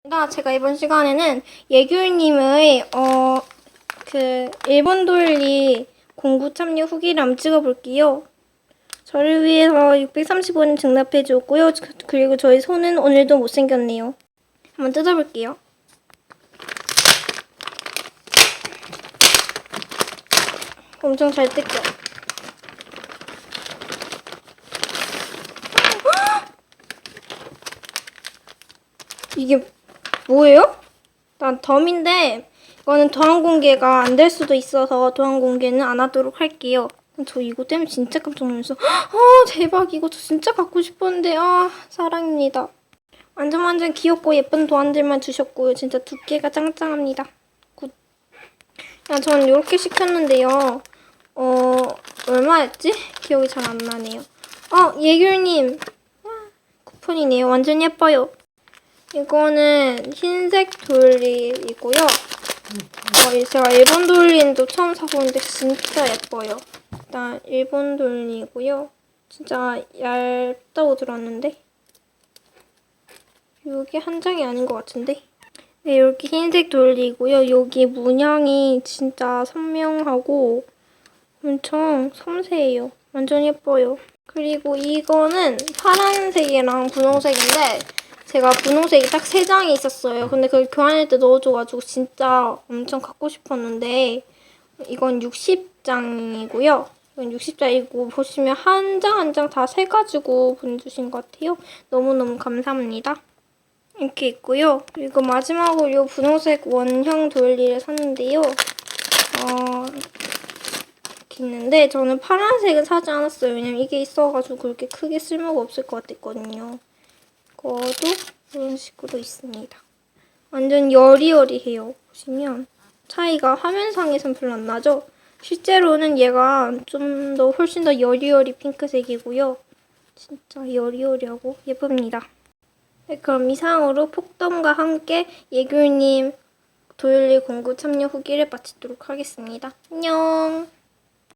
제가 이번 시간에는 예귤님의 일본 도일리 공구 참여 후기를 한번 찍어볼게요. 저를 위해서 635원 증납해 줬고요. 그리고 저희 손은 오늘도 못생겼네요. 한번 뜯어볼게요. 엄청 잘 뜯겨. 이게 뭐예요? 난 덤인데 이거는 도안 공개가 안 될 수도 있어서 도안 공개는 안 하도록 할게요. 저 이거 때문에 진짜 깜짝 놀랐어. 대박, 이거 저 진짜 갖고 싶었는데 사랑입니다. 완전 귀엽고 예쁜 도안들만 주셨고요. 진짜 두께가 짱짱합니다. 굿. 저는 이렇게 시켰는데요. 얼마였지? 기억이 잘 안 나네요. 예귤님 쿠폰이네요. 완전 예뻐요. 이거는 흰색 도일리이고요. 제가 일본 도일리도 처음 사보는데 진짜 예뻐요. 일단 일본 도일리이고요. 진짜 얇다고 들었는데 이게 한 장이 아닌 것 같은데. 네, 이렇게 흰색 도일리이고요. 여기 문양이 진짜 선명하고 엄청 섬세해요. 완전 예뻐요. 그리고 이거는 파란색이랑 분홍색인데 제가 분홍색이 딱 3장이 있었어요. 근데 그걸 교환할 때 넣어줘가지고 진짜 엄청 갖고 싶었는데 이건 60장이고요. 이건 60장이고 보시면 한 장 한 장 다 세가지고 보내주신 것 같아요. 너무너무 감사합니다. 이렇게 있고요. 그리고 마지막으로 이 분홍색 원형 도일리를 샀는데요. 이렇게 있는데 저는 파란색은 사지 않았어요. 왜냐면 이게 있어가지고 그렇게 크게 쓸모가 없을 것 같았거든요. 이거도 이런 식으로 있습니다. 완전 여리여리해요. 보시면 차이가 화면상에선 별로 안 나죠? 실제로는 얘가 좀 더 훨씬 더 여리여리 핑크색이고요. 진짜 여리여리하고 예쁩니다. 네, 그럼 이상으로 폭덤과 함께 예귤님 도일리 공구 참여 후기를 마치도록 하겠습니다. 안녕!